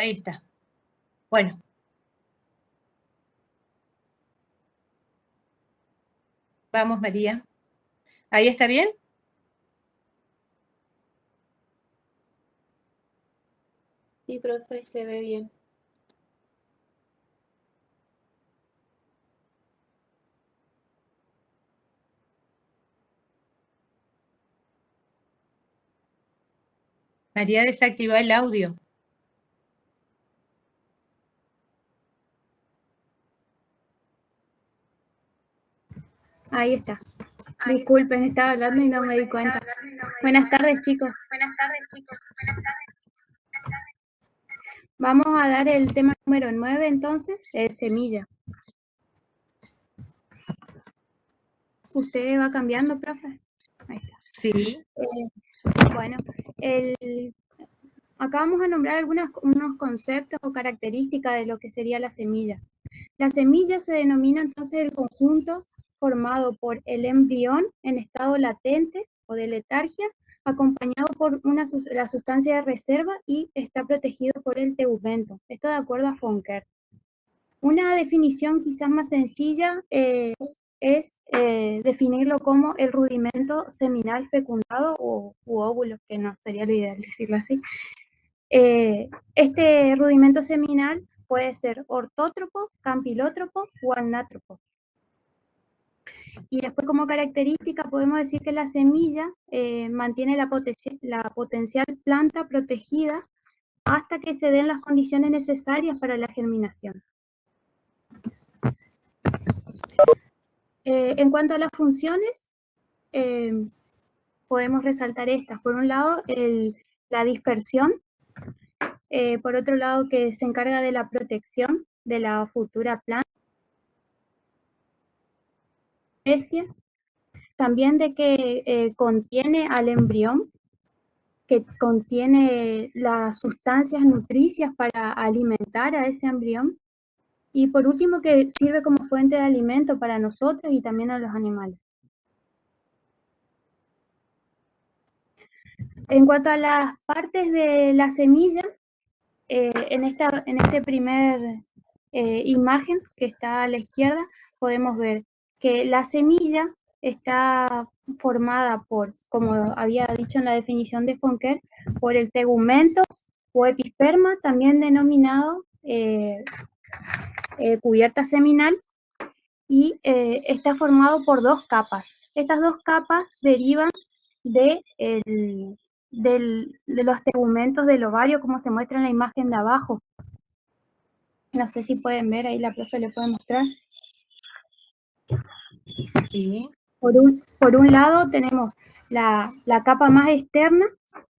Ahí está. Bueno. Vamos, María. ¿Ahí está bien? Sí, profe, se ve bien. María, desactiva el audio. Ahí está. Disculpen, estaba hablando y no me di cuenta. Buenas tardes, chicos. Vamos a dar el tema número 9, entonces, semilla. ¿Usted va cambiando, profe? Ahí está. Sí. Bueno, acá vamos a nombrar unos conceptos o características de lo que sería la semilla. La semilla se denomina entonces el conjunto formado por el embrión en estado latente o de letargia, acompañado por la sustancia de reserva y está protegido por el tegumento. Esto de acuerdo a Fonker. Una definición quizás más sencilla es definirlo como el rudimento seminal fecundado u óvulo, que no sería lo ideal decirlo así. Este rudimento seminal puede ser ortótropo, campilótropo o anátropo. Y después como característica podemos decir que la semilla mantiene la potencial planta protegida hasta que se den las condiciones necesarias para la germinación. En cuanto a las funciones, podemos resaltar estas. Por un lado, la dispersión. Por otro lado, que se encarga de la protección de la futura planta. También de que contiene al embrión, que contiene las sustancias nutricias para alimentar a ese embrión. Y por último, que sirve como fuente de alimento para nosotros y también a los animales. En cuanto a las partes de la semilla, en este primer imagen que está a la izquierda, podemos ver que la semilla está formada por, como había dicho en la definición de Fonker, por el tegumento o episperma, también denominado cubierta seminal, y está formado por dos capas. Estas dos capas derivan de los tegumentos del ovario, como se muestra en la imagen de abajo. No sé si pueden ver, ahí la profe le puede mostrar. Sí. Por un lado tenemos la capa más externa,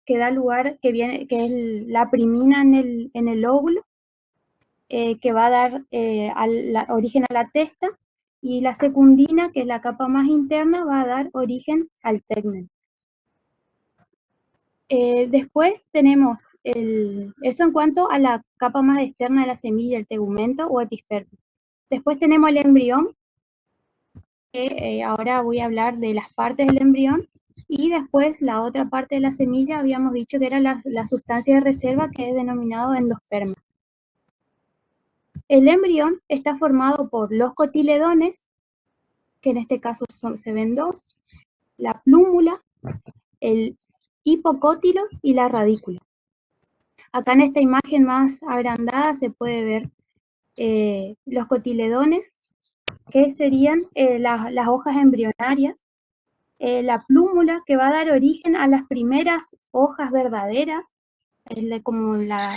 que da lugar, que es la primina en el óvulo, que va a dar origen a la testa, y la secundina, que es la capa más interna, va a dar origen al tegmen. Después tenemos eso en cuanto a la capa más externa de la semilla, el tegumento o episperma. Después tenemos el embrión, que ahora voy a hablar de las partes del embrión, y después la otra parte de la semilla habíamos dicho que era la sustancia de reserva, que es denominado endosperma. El embrión está formado por los cotiledones, que en este caso se ven dos, la plúmula, el hipocótilo y la radícula. Acá en esta imagen más agrandada se puede ver los cotiledones, que serían las hojas embrionarias, la plúmula, que va a dar origen a las primeras hojas verdaderas, como la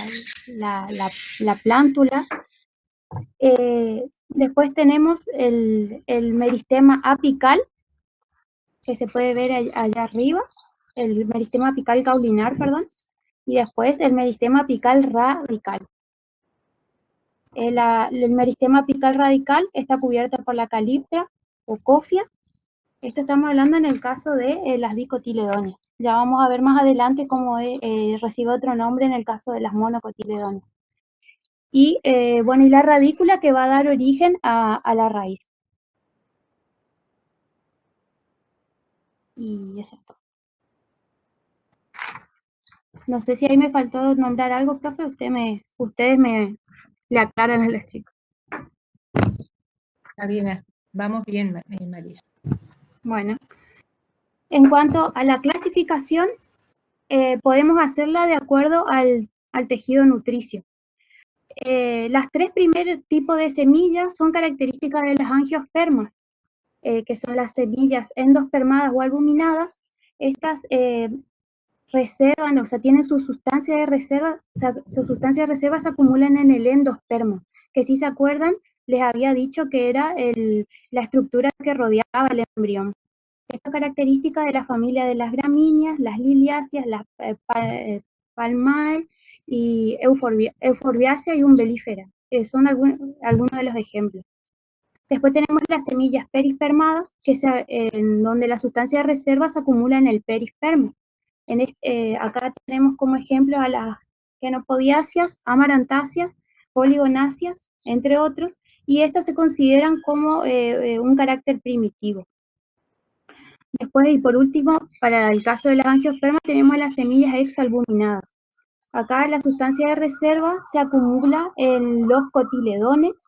plántula. Después tenemos el meristema apical, que se puede ver allá arriba, el meristema apical caulinar, perdón, y después el meristema apical radical. El meristema apical radical está cubierta por la caliptra o cofia. Esto estamos hablando en el caso de las dicotiledones. Ya vamos a ver más adelante cómo recibe otro nombre en el caso de las monocotiledones. Y bueno, y la radícula, que va a dar origen a la raíz. Y eso es todo. No sé si ahí me faltó nombrar algo, profe, ustedes me le aclaran a las chicas. Está bien, vamos bien, María. Bueno, en cuanto a la clasificación, podemos hacerla de acuerdo al tejido nutricio. Las tres primeros tipos de semillas son características de las angiospermas, que son las semillas endospermadas o albuminadas. Estas reservan, o sea, tienen su sustancia de reserva, o sea, su sustancia de reserva se acumulan en el endosperma, que si se acuerdan, les había dicho que era la estructura que rodeaba el embrión. Esta característica de la familia de las gramíneas, las liliáceas, las palmae y euforbiácea y umbelífera. Son algunos de los ejemplos. Después tenemos las semillas perispermadas, en donde la sustancia de reserva se acumula en el perisperma. Acá tenemos como ejemplo a las genopodiáceas, amarantáceas, poligonáceas, entre otros, y estas se consideran como un carácter primitivo. Después, y por último, para el caso de las angiospermas, tenemos las semillas exalbuminadas. Acá la sustancia de reserva se acumula en los cotiledones,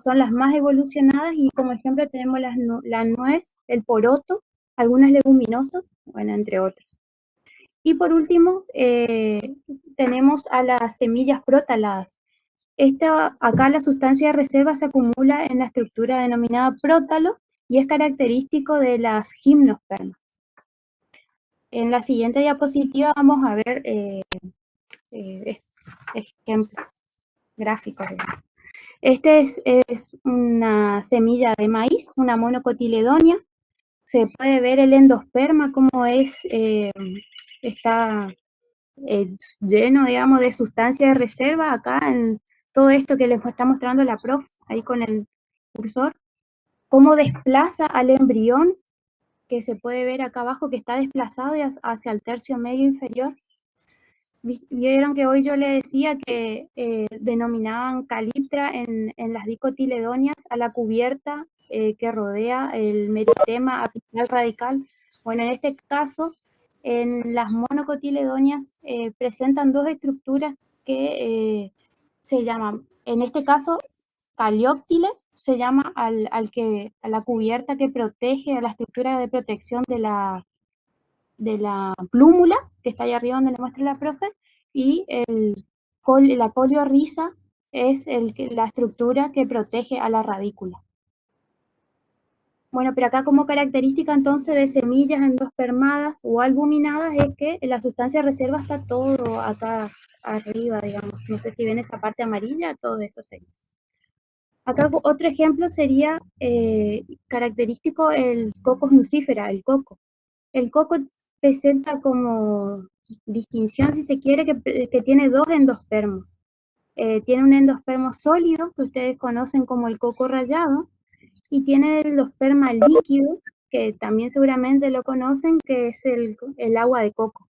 son las más evolucionadas, y como ejemplo tenemos la nuez, el poroto, algunas leguminosas, bueno, entre otros. Y por último, tenemos a las semillas protaladas. Acá la sustancia de reserva se acumula en la estructura denominada prótalo y es característico de las gimnospermas. En la siguiente diapositiva vamos a ver ejemplos gráficos. Este es una semilla de maíz, una monocotiledonia. Se puede ver el endosperma como está lleno, digamos, de sustancia de reserva acá en todo esto que les está mostrando la prof ahí con el cursor. Cómo desplaza al embrión, que se puede ver acá abajo que está desplazado hacia el tercio medio inferior. Vieron que hoy yo le decía que denominaban caliptra en las dicotiledonias a la cubierta que rodea el meristema apical radical. Bueno, en este caso, en las monocotiledonias presentan dos estructuras que se llaman, en este caso, calióptile, se llama a la cubierta que protege, a la estructura de protección de la plúmula, que está ahí arriba donde le muestra la profe, y la poliorrisa es la estructura que protege a la radícula. Bueno, pero acá como característica entonces de semillas endospermadas o albuminadas es que la sustancia de reserva está todo acá arriba, digamos. No sé si ven esa parte amarilla, todo eso sería. Acá otro ejemplo sería característico el Cocos nucifera, el coco. El coco presenta como distinción, si se quiere, que tiene dos endospermos. Tiene un endospermo sólido, que ustedes conocen como el coco rallado, y tiene el endosperma líquido, que también seguramente lo conocen, que es el agua de coco.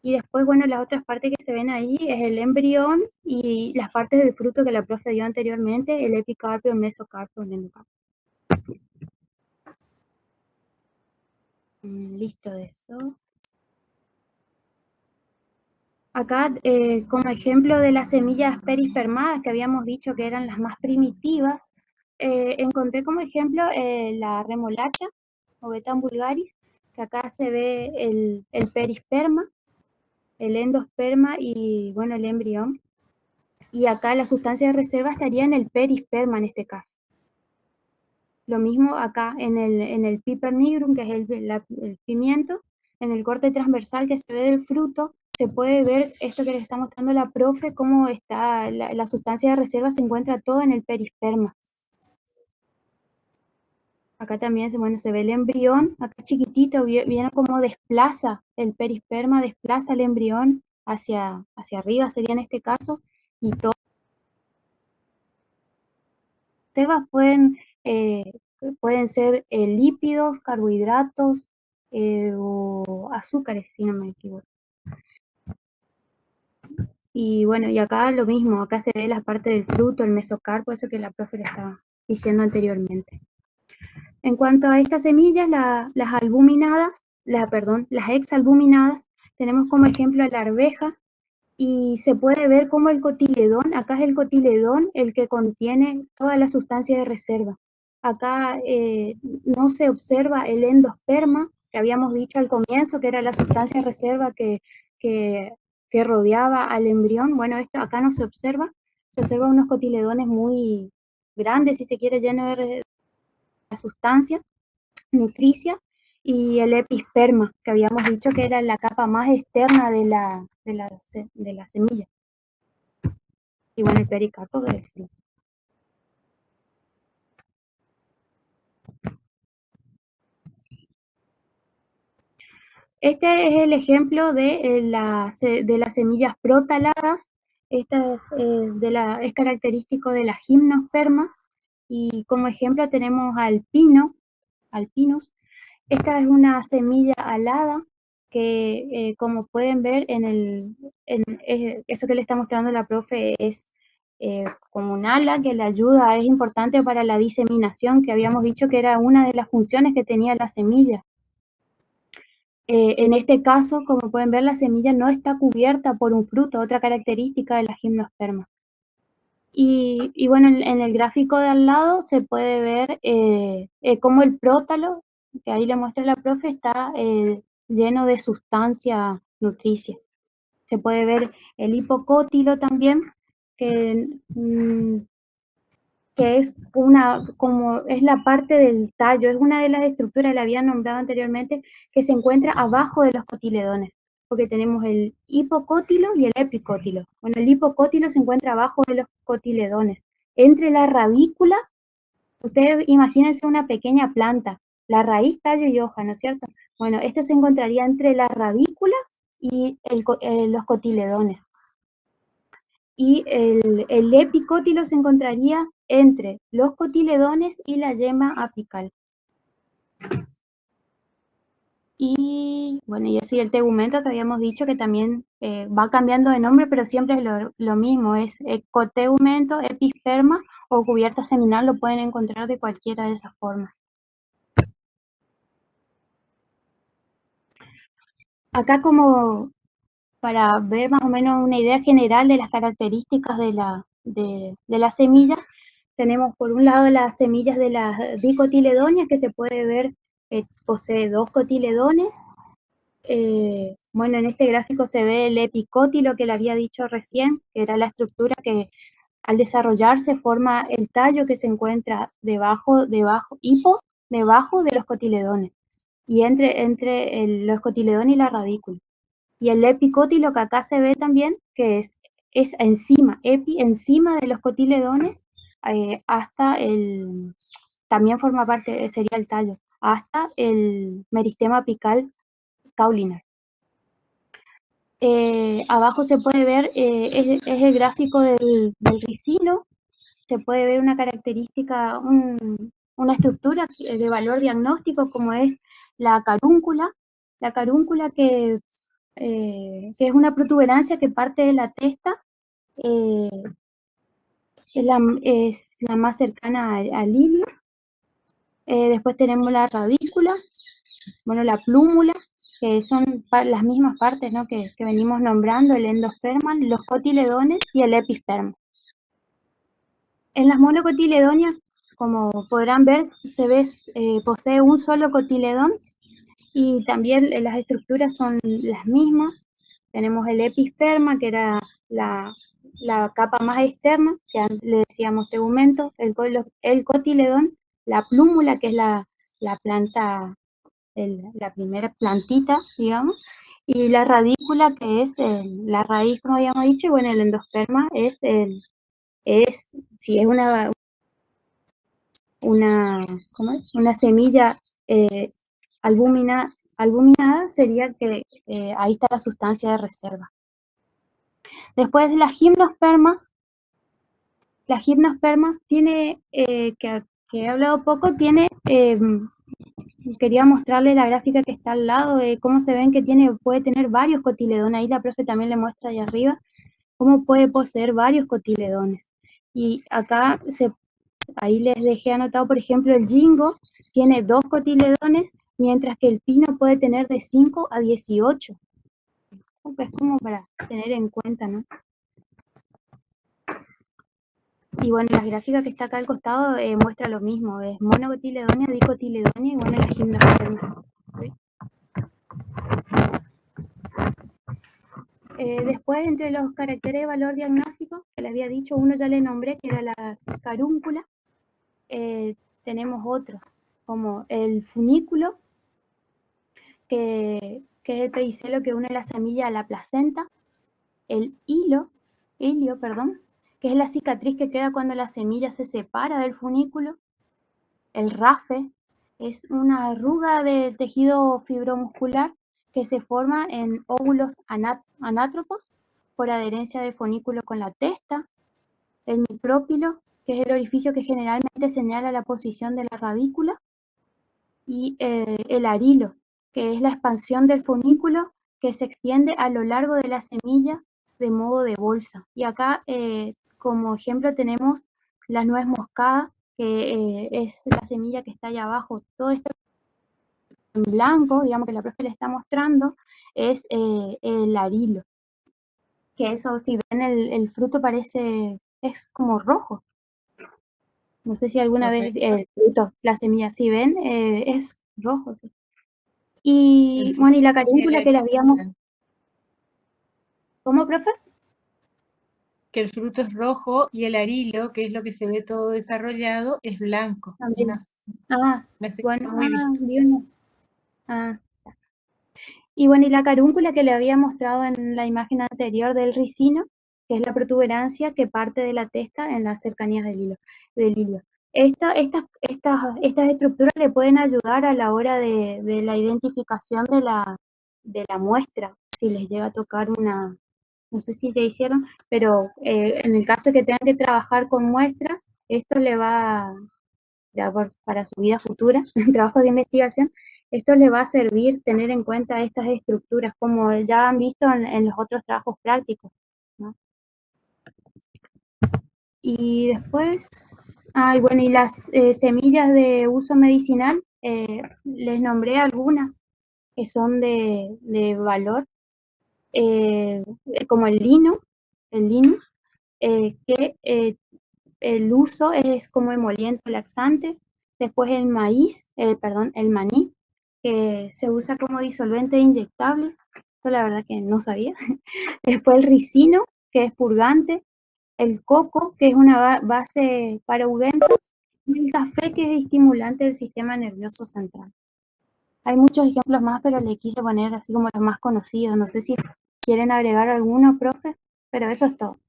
Y después, bueno, las otras partes que se ven ahí es el embrión y las partes del fruto que la profe dio anteriormente, el epicarpio, el mesocarpio, el endocarpio. Listo de eso. Acá, como ejemplo de las semillas perispermadas que habíamos dicho que eran las más primitivas, encontré como ejemplo la remolacha o Betán vulgaris, que acá se ve el perisperma, el endosperma y bueno, el embrión. Y acá la sustancia de reserva estaría en el perisperma en este caso. Lo mismo acá en el piper nigrum, que es el pimiento, en el corte transversal que se ve del fruto, se puede ver esto que les está mostrando la profe, cómo está la sustancia de reserva, se encuentra todo en el perisperma. Acá también bueno, se ve el embrión, acá chiquitito, viene como desplaza el perisperma, desplaza el embrión hacia arriba, sería en este caso, y todo. Reservas pueden ser lípidos, carbohidratos o azúcares, si no me equivoco. Y bueno, y acá lo mismo, acá se ve la parte del fruto, el mesocarpo, eso que la profe le estaba diciendo anteriormente. En cuanto a estas semillas, las albuminadas, las exalbuminadas, tenemos como ejemplo a la arveja, y se puede ver cómo el cotiledón, acá es el cotiledón el que contiene toda la sustancia de reserva. Acá no se observa el endosperma, que habíamos dicho al comienzo, que era la sustancia de reserva que, que rodeaba al embrión. Bueno, esto acá no se observan unos cotiledones muy grandes, si se quiere, llenos de sustancia nutricia, y el episperma, que habíamos dicho que era la capa más externa de la semilla. Y bueno, el pericarpo del fruto. Este es el ejemplo de las semillas protaladas. Esta es característico de las gimnospermas. Y como ejemplo tenemos al pinus. Esta es una semilla alada que, como pueden ver, eso que le está mostrando la profe es como un ala que le ayuda, es importante para la diseminación, que habíamos dicho que era una de las funciones que tenía la semilla. En este caso, como pueden ver, la semilla no está cubierta por un fruto, otra característica de la gimnosperma. Y bueno, en el gráfico de al lado se puede ver cómo el prótalo, que ahí le muestra la profe, está lleno de sustancia nutricia. Se puede ver el hipocótilo también, que, que es como es la parte del tallo, es una de las estructuras, la había nombrado anteriormente, que se encuentra abajo de los cotiledones, porque tenemos el hipocótilo y el epicótilo. Bueno, el hipocótilo se encuentra abajo de los cotiledones, entre la radícula. Ustedes imagínense una pequeña planta, la raíz, tallo y hoja, ¿no es cierto? Bueno, esto se encontraría entre la radícula y los cotiledones. Y el epicótilo se encontraría entre los cotiledones y la yema apical. Y bueno, y eso, y el tegumento que habíamos dicho que también va cambiando de nombre, pero siempre es lo mismo, es ecotegumento, episperma o cubierta seminal, lo pueden encontrar de cualquiera de esas formas. Acá, como para ver más o menos una idea general de las características de la semilla, tenemos por un lado las semillas de las dicotiledonias, que se puede ver posee dos cotiledones. Bueno, en este gráfico se ve el epicótilo que le había dicho recién, que era la estructura que al desarrollarse forma el tallo que se encuentra debajo de los cotiledones, y entre los cotiledones y la radícula. Y el epicótilo que acá se ve también, que es encima, encima de los cotiledones, hasta también forma parte, sería el tallo, hasta el meristema apical caulinar. Abajo se puede ver, es el gráfico del ricino, se puede ver una característica, una estructura de valor diagnóstico, como es la carúncula que es una protuberancia que parte de la testa, es la más cercana al ilio. Después tenemos la radícula, bueno, la plúmula, que son las mismas partes, ¿no?, que venimos nombrando, el endosperma, los cotiledones y el episperma. En las monocotiledonias, como podrán ver, posee un solo cotiledón, y también las estructuras son las mismas. Tenemos el episperma, que era la capa más externa, que antes le decíamos tegumento, el cotiledón, la plúmula, que es la planta, la primera plantita, digamos, y la radícula, que es la raíz, como habíamos dicho, y bueno, el endosperma si es una semilla albuminada, sería que ahí está la sustancia de reserva. Después de las gimnospermas tiene, que he hablado poco, quería mostrarle la gráfica que está al lado, de cómo se ven que puede tener varios cotiledones. Ahí la profe también le muestra ahí arriba cómo puede poseer varios cotiledones. Y acá ahí les dejé anotado, por ejemplo, el jingo tiene 2 cotiledones, mientras que el pino puede tener de 5 a 18. Es como para tener en cuenta, ¿no? Y bueno, las gráficas que está acá al costado muestra lo mismo, es monocotiledonia, dicotiledonia y bueno, la gimnosperma. Después, entre los caracteres de valor diagnóstico, que le había dicho, uno ya le nombré, que era la carúncula. Tenemos otros, como el funículo, que es el pedicelo que une la semilla a la placenta, el hilio, perdón, que es la cicatriz que queda cuando la semilla se separa del funículo, el rafe, es una arruga de tejido fibromuscular que se forma en óvulos anátropos por adherencia del fonículo con la testa, el micrópilo, que es el orificio que generalmente señala la posición de la radícula, y el arilo, que es la expansión del fonículo que se extiende a lo largo de la semilla de modo de bolsa. Y acá, como ejemplo, tenemos la nuez moscada, que es la semilla que está allá abajo. Todo esto en blanco, digamos que la profe le está mostrando, es el arilo. Que eso, si ven, el fruto parece, es como rojo. No sé si alguna vez el fruto, la semilla, si ven, es rojo. ¿Sí? Y bueno, y la caríncula que la habíamos... ¿Cómo, profe? Que el fruto es rojo y el arilo, que es lo que se ve todo desarrollado, es blanco. También. Bueno, Muy visto. bien. Y bueno, y la carúncula que le había mostrado en la imagen anterior del ricino, que es la protuberancia que parte de la testa en las cercanías del hilo. Estas estructuras le pueden ayudar a la hora de la identificación de la muestra, si les llega a tocar una, no sé si ya hicieron, pero en el caso de que tengan que trabajar con muestras, esto le va, ya para su vida futura, en trabajos de investigación, esto le va a servir tener en cuenta estas estructuras, como ya han visto en los otros trabajos prácticos, ¿no? Y después, y bueno, y las semillas de uso medicinal, les nombré algunas que son de valor, eh, como el lino, que el uso es como emoliente laxante. Después el el maní, que se usa como disolvente inyectable. Esto la verdad que no sabía. Después el ricino, que es purgante. El coco, que es una base para ungüentos. Y el café, que es estimulante del sistema nervioso central. Hay muchos ejemplos más, pero le quise poner así como los más conocidos. No sé si quieren agregar alguno, profe, pero eso es todo.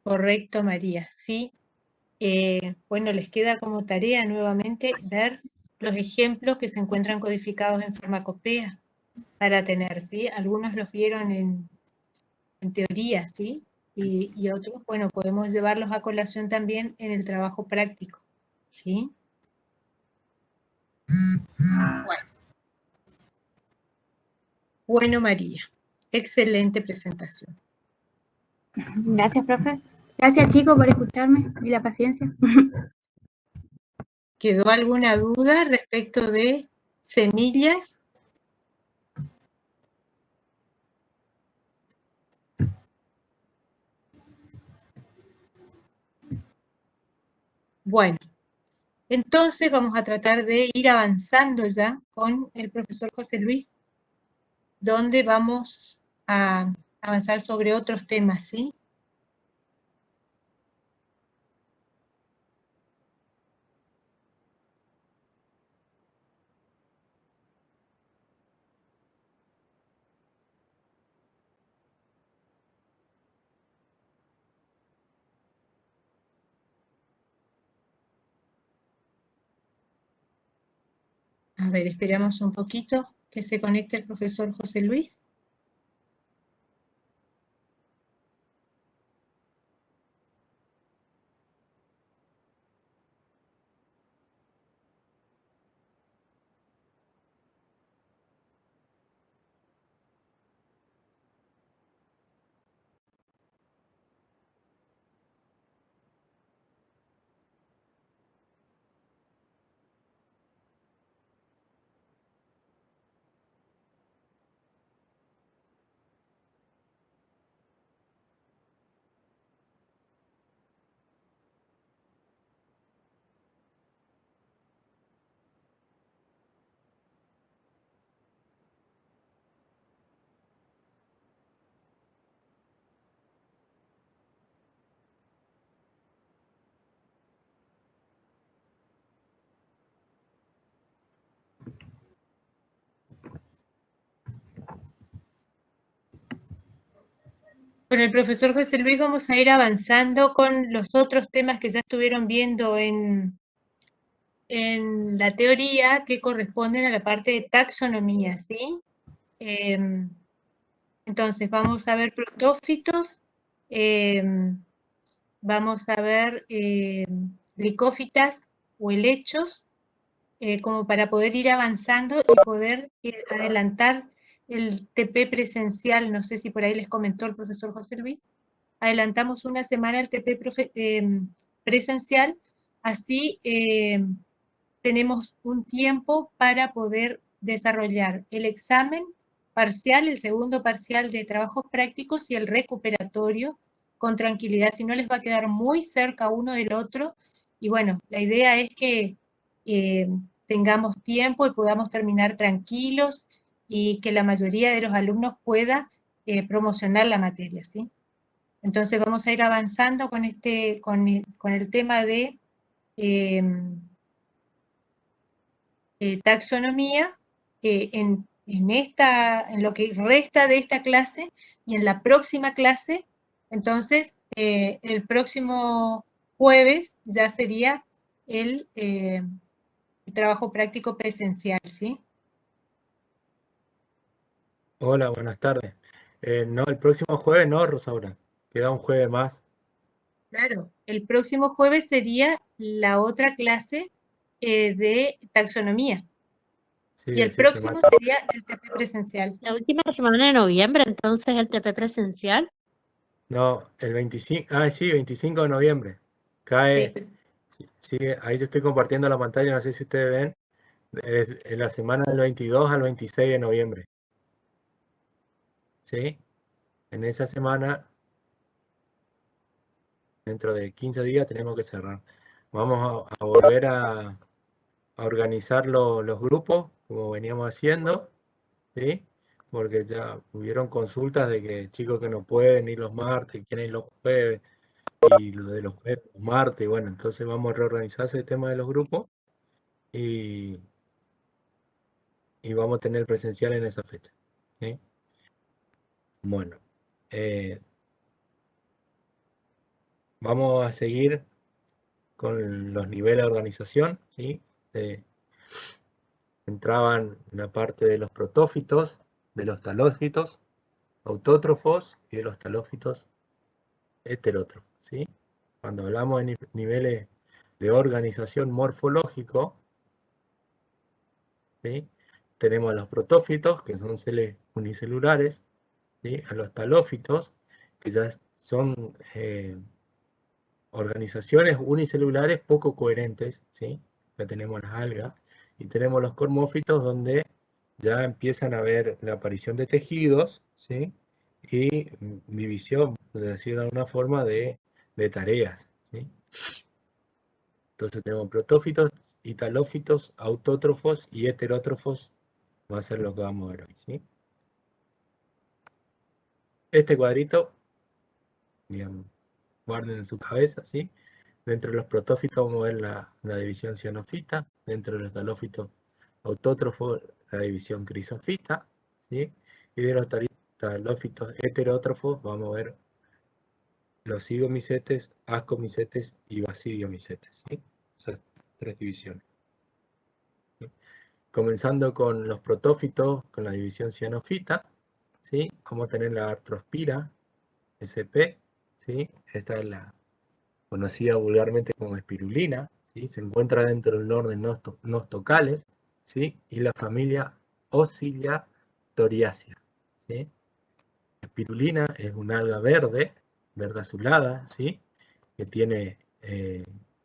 Correcto, María. Sí. Bueno, les queda como tarea nuevamente ver los ejemplos que se encuentran codificados en farmacopea para tener, ¿sí? Algunos los vieron en teoría, ¿sí? Y otros, bueno, podemos llevarlos a colación también en el trabajo práctico, ¿sí? Bueno, María, excelente presentación. Gracias, profe. Gracias, chicos, por escucharme y la paciencia. ¿Quedó alguna duda respecto de semillas? Bueno, entonces vamos a tratar de ir avanzando ya con el profesor José Luis, donde vamos a avanzar sobre otros temas, ¿sí? A ver, esperamos un poquito que se conecte el profesor José Luis. Con el profesor José Luis vamos a ir avanzando con los otros temas que ya estuvieron viendo en la teoría que corresponden a la parte de taxonomía, ¿sí? Entonces vamos a ver protófitos, vamos a ver licófitas o helechos, como para poder ir avanzando y poder adelantar el TP presencial. No sé si por ahí les comentó el profesor José Luis. Adelantamos una semana el TP presencial, así tenemos un tiempo para poder desarrollar el examen parcial, el segundo parcial de trabajos prácticos y el recuperatorio con tranquilidad, si no les va a quedar muy cerca uno del otro. Y bueno, la idea es que eh, tengamos tiempo y podamos terminar tranquilos y que la mayoría de los alumnos pueda promocionar la materia, ¿sí? Entonces vamos a ir avanzando con, con el tema de eh, taxonomía en lo que resta de esta clase y en la próxima clase. Entonces, el próximo jueves ya sería el trabajo práctico presencial, ¿sí? Hola, buenas tardes. No, el próximo jueves no, Rosaura. Queda un jueves más. Claro, el próximo jueves sería la otra clase de taxonomía. Sí, Y de el próximo sistemática. sería el TP presencial. La última semana de noviembre, entonces, el TP presencial. No, el 25. Ah, sí, 25 de noviembre. Sí. Cae. Sí, ahí yo estoy compartiendo la pantalla, no sé si ustedes ven. Es en la semana del 22 al 26 de noviembre. ¿Sí? En esa semana, dentro de 15 días, tenemos que cerrar. Vamos a volver a organizar los grupos, como veníamos haciendo, ¿sí? Porque ya hubieron consultas de que chicos que no pueden ir los martes, quieren ir los jueves, y lo de los jueves, los martes, bueno, entonces vamos a reorganizar ese tema de los grupos y, y vamos a tener presencial en esa fecha, ¿sí? Bueno, eh, vamos a seguir con los niveles de organización, ¿sí? Entraban la parte de los protófitos, de los talófitos, autótrofos y de los talófitos heterótrofos, ¿sí? Cuando hablamos de niveles de organización morfológico, ¿sí? Tenemos a los protófitos, que son seres unicelulares, ¿sí? A los talófitos, que ya son organizaciones unicelulares poco coherentes, ¿sí? Ya tenemos las algas, y tenemos los cormófitos, donde ya empiezan a haber la aparición de tejidos, ¿sí? Y división, por decirlo de alguna forma, de tareas, ¿sí? Entonces tenemos protófitos, talófitos, autótrofos y heterótrofos. Va a ser lo que vamos a ver hoy, ¿sí? Este cuadrito, digamos, guarden en su cabeza, ¿sí? Dentro de los protófitos vamos a ver la división cianofita, dentro de los talófitos autótrofos la división crisofita, ¿sí? Y de los talófitos heterótrofos vamos a ver los cigomicetes, ascomicetes y basidiomicetes, ¿sí? O sea, tres divisiones. ¿Sí? Comenzando con los protófitos, con la división cianofita, ¿sí? Vamos a tener la artrospira, SP, ¿sí? Esta es la conocida vulgarmente como espirulina, ¿sí? Se encuentra dentro del orden Nostocales, ¿sí? Y la familia Oscilla-toriacea, ¿sí? Espirulina es una alga verde, verde azulada, ¿sí? Que tiene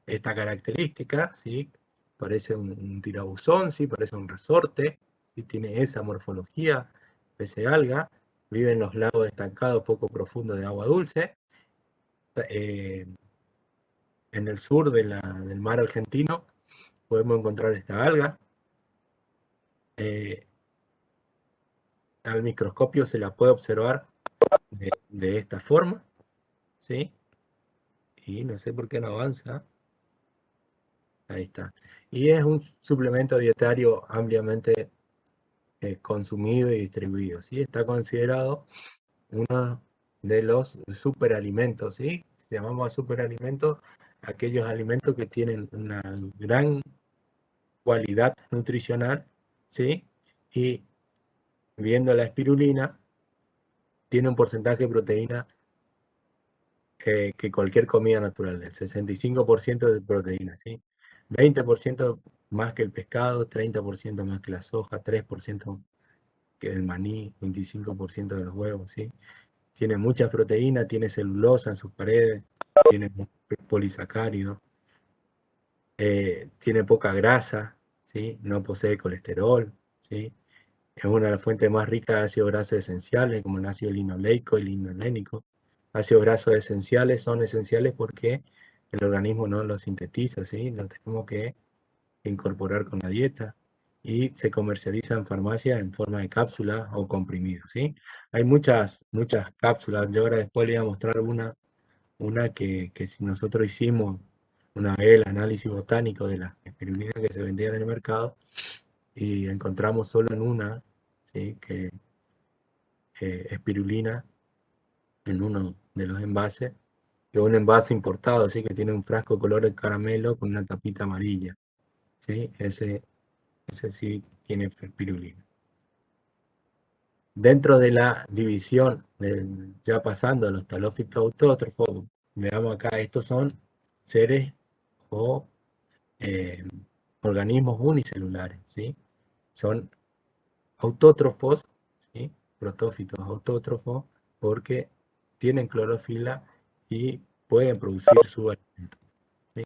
esta característica, ¿sí? Parece un tirabuzón, ¿sí? Parece un resorte, ¿sí? Tiene esa morfología, pese alga, vive en los lagos estancados poco profundos de agua dulce. En el sur del mar argentino podemos encontrar esta alga. Al microscopio se la puede observar de esta forma, ¿sí? Y no sé por qué no avanza. Ahí está. Y es un suplemento dietario ampliamente consumido y distribuido, ¿sí? Está considerado uno de los superalimentos, ¿sí? Llamamos a superalimentos aquellos alimentos que tienen una gran cualidad nutricional, ¿sí? Y viendo la espirulina, tiene un porcentaje de proteína que cualquier comida natural, el 65% de proteína, ¿sí? 20% más que el pescado, 30% más que la soja, 3% que el maní, 25% de los huevos, ¿sí? Tiene mucha proteína, tiene celulosa en sus paredes, tiene polisacáridos, tiene poca grasa, ¿sí? No posee colesterol, ¿sí? Es una de las fuentes más ricas de ácidos grasos esenciales, como el ácido linoleico y linolénico. Ácidos grasos esenciales son esenciales porque el organismo no los sintetiza, ¿sí? Los tenemos que incorporar con la dieta y se comercializa en farmacia en forma de cápsula o comprimido, ¿sí? Hay muchas cápsulas. Yo ahora después le voy a mostrar una que si nosotros hicimos una vez el análisis botánico de las espirulinas que se vendían en el mercado y encontramos solo en una, ¿sí? Que espirulina en uno de los envases, que es un envase importado, ¿sí? Que tiene un frasco color de caramelo con una tapita amarilla, ¿sí? Ese sí tiene espirulina. Dentro de la división, ya pasando a los talófitos autótrofos, veamos acá, estos son seres o organismos unicelulares, ¿sí? Son autótrofos, ¿sí? Protófitos autótrofos, porque tienen clorofila y pueden producir su alimento, ¿sí?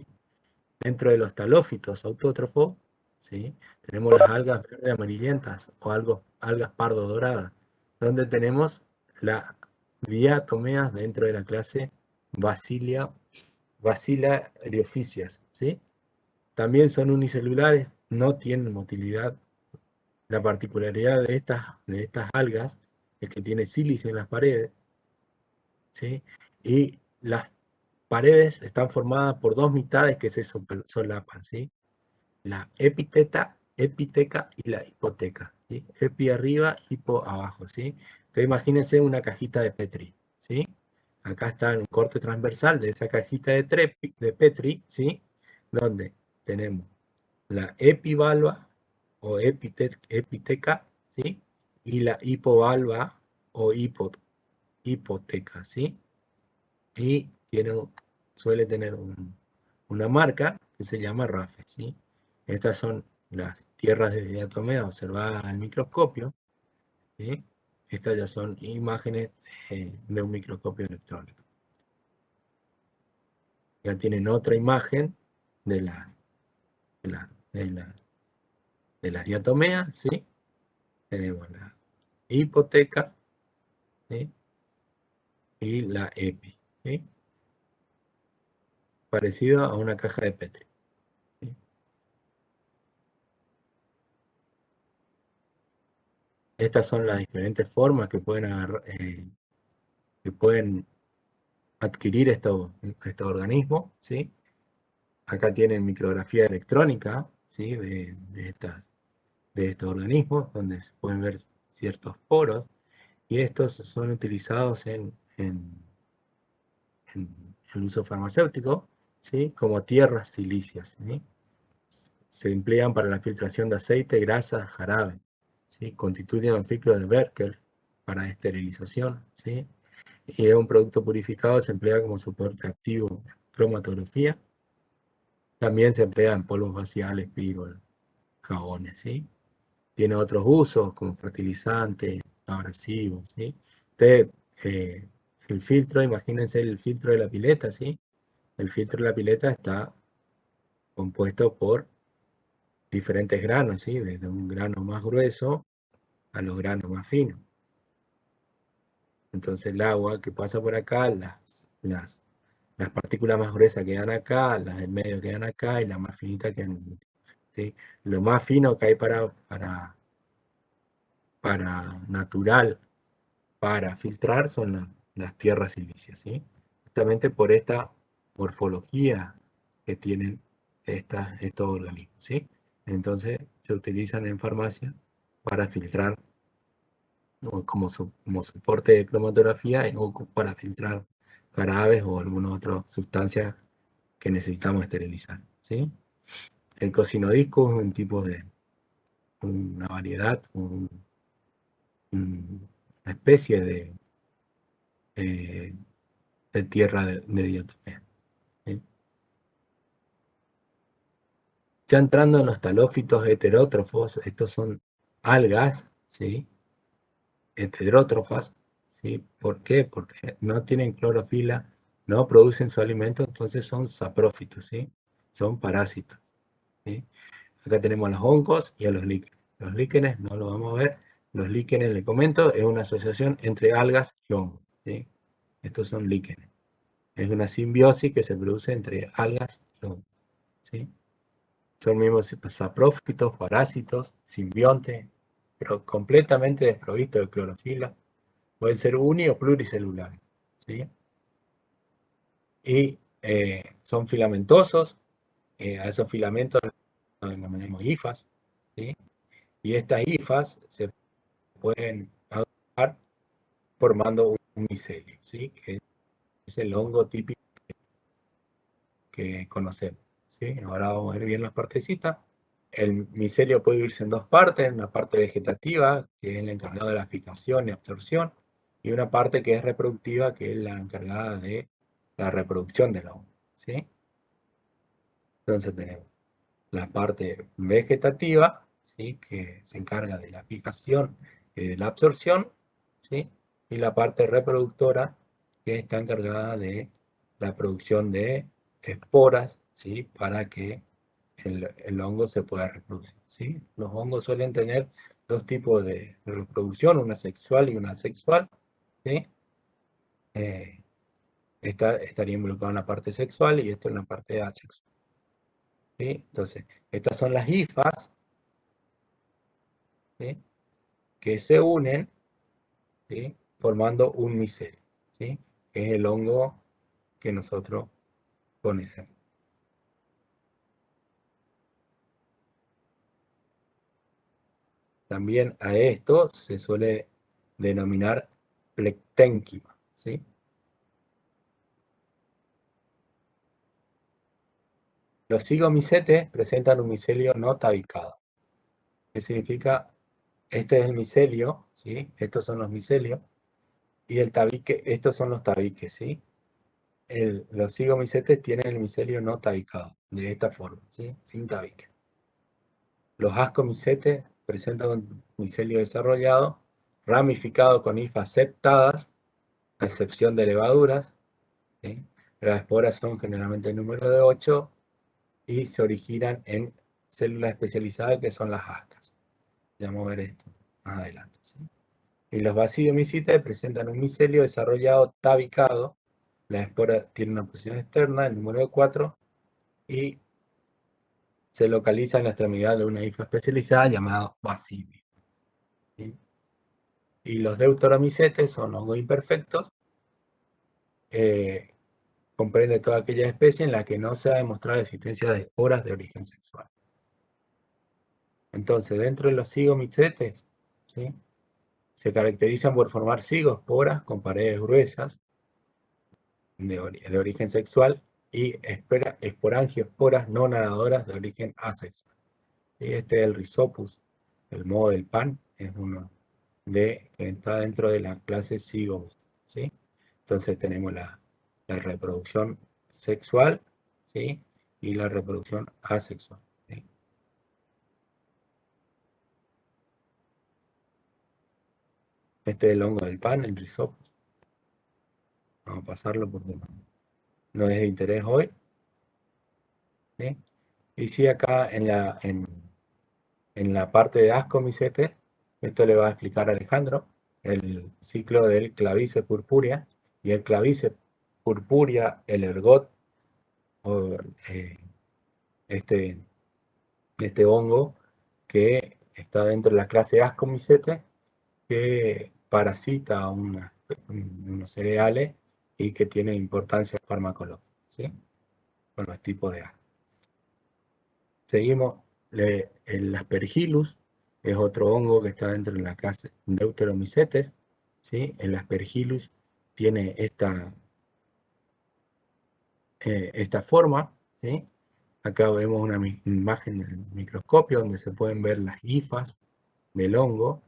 Dentro de los talófitos autótrofos, ¿sí? Tenemos las algas verdes amarillentas o algas pardo doradas, donde tenemos la diatomeas dentro de la clase Bacilla eriophysias, ¿sí? También son unicelulares, no tienen motilidad. La particularidad de estas algas es que tiene sílice en las paredes, ¿sí? Y las paredes están formadas por dos mitades que se solapan, ¿sí? La epiteca y la hipoteca, ¿sí? Epi arriba, hipo abajo, ¿sí? Entonces imagínense una cajita de Petri, ¿sí? Acá está en un corte transversal de esa cajita de Petri, ¿sí? Donde tenemos la epivalva o epiteca, ¿sí? Y la hipovalva o hipoteca, ¿sí? Y suele tener una marca que se llama RAFE, ¿sí? Estas son las tierras de diatomea observadas al microscopio, ¿sí? Estas ya son imágenes de un microscopio electrónico. Ya tienen otra imagen de las diatomeas, ¿sí? Tenemos la hipoteca, ¿sí? Y la epi, ¿sí? Parecido a una caja de Petri, ¿sí? Estas son las diferentes formas que pueden adquirir estos organismos, ¿sí? Acá tienen micrografía electrónica, ¿sí? de estos organismos, donde se pueden ver ciertos poros, y estos son utilizados en el uso farmacéutico, ¿sí? Como tierras silíceas, ¿sí? Se emplean para la filtración de aceite, grasa, jarabe, ¿sí? Constituyen un filtro de Berkel para esterilización, ¿sí? Y es un producto purificado, se emplea como soporte activo en cromatografía. También se emplea en polvos faciales, piros, jabones, ¿sí? Tiene otros usos como fertilizante, abrasivo, ¿sí? Usted, el filtro, imagínense el filtro de la pileta, ¿sí? El filtro de la pileta está compuesto por diferentes granos, ¿sí? Desde un grano más grueso a los granos más finos. Entonces el agua que pasa por acá, las partículas más gruesas quedan acá, las del medio quedan acá y las más finitas quedan, ¿sí? Lo más fino que hay para natural para filtrar son las tierras silíceas, ¿sí? Justamente por esta morfología que tienen estos organismos, ¿sí? Entonces se utilizan en farmacia para filtrar como soporte de cromatografía o para filtrar jarabes o alguna otra sustancia que necesitamos esterilizar, ¿sí? El cocinodisco es un tipo de, una variedad, una especie de tierra de diatomea, ¿sí? Ya entrando en los talófitos heterótrofos, estos son algas, ¿sí? Heterótrofas, ¿sí? ¿Por qué? Porque no tienen clorofila, no producen su alimento, entonces son saprófitos, ¿sí? Son parásitos, ¿sí? Acá tenemos a los hongos y a los líquenes. Los líquenes no lo vamos a ver. Los líquenes, le comento, es una asociación entre algas y hongos, ¿sí? Estos son líquenes. Es una simbiosis que se produce entre algas y hongos, ¿sí? Son mismos saprófitos, parásitos, simbiontes, pero completamente desprovistos de clorofila. Pueden ser uni o pluricelulares, ¿sí? Y son filamentosos. A esos filamentos los denominamos hifas, ¿sí? Y estas hifas se pueden agrupar formando un micelio, ¿sí? Que es el hongo típico que conocemos, ¿sí? Ahora vamos a ver bien las partecitas. El micelio puede dividirse en dos partes, una parte vegetativa, que es la encargada de la fijación y absorción, y una parte que es reproductiva, que es la encargada de la reproducción del hongo, ¿sí? Entonces tenemos la parte vegetativa, ¿sí? Que se encarga de la fijación y de la absorción, ¿sí? Y la parte reproductora, que está encargada de la producción de esporas, ¿sí? Para que el hongo se pueda reproducir, ¿sí? Los hongos suelen tener dos tipos de reproducción, una sexual y una asexual, ¿sí? Esta estaría involucrada en la parte sexual y esto en la parte asexual, ¿sí? Entonces, estas son las hifas, ¿sí? Que se unen, ¿sí? Formando un micelio, ¿sí? Que es el hongo que nosotros conocemos. También a esto se suele denominar plecténquima, ¿sí? Los cigomicetes presentan un micelio no tabicado. ¿Qué significa? Este es el micelio, ¿sí? Estos son los micelios. Y el tabique, estos son los tabiques, ¿sí? Los cigomicetes tienen el micelio no tabicado, de esta forma, ¿sí? Sin tabique. Los ascomicetes presentan un micelio desarrollado, ramificado con hifas septadas, a excepción de levaduras, ¿sí? Las esporas son generalmente el número de 8 y se originan en células especializadas que son las ascas. Ya vamos a ver esto más adelante, ¿sí? Y los basidiomycetes presentan un micelio desarrollado tabicado. La espora tiene una posición externa, el número de 4, y se localiza en la extremidad de una hifa especializada llamada basidio, ¿sí? Y los deuteromycetes son hongos imperfectos. Comprende toda aquella especie en la que no se ha demostrado la existencia de esporas de origen sexual. Entonces, dentro de los cigomicetes, ¿sí? Se caracterizan por formar cigosporas con paredes gruesas de origen sexual y esporangiosporas no nadadoras de origen asexual. ¿Sí? Este es el Rhizopus, el moho del pan, es uno que está dentro de la clase Zygomys, ¿sí? Entonces tenemos la reproducción sexual, ¿sí? Y la reproducción asexual, ¿sí? Este es el hongo del pan, el Rhizopus. Vamos a pasarlo porque no es de interés hoy, ¿sí? Y sí, acá en la parte de ascomicetes, esto le va a explicar a Alejandro, el ciclo del clavice purpúrea, y el clavice purpúrea, el ergot, o este hongo que está dentro de la clase ascomicetes, que parasita unos cereales y que tiene importancia farmacológica, ¿sí? Con los tipos de asco. Seguimos, el Aspergillus es otro hongo que está dentro de la clase Deuteromycetes, ¿sí? El Aspergillus tiene esta forma, ¿sí? Acá vemos una imagen en el microscopio donde se pueden ver las hifas del hongo,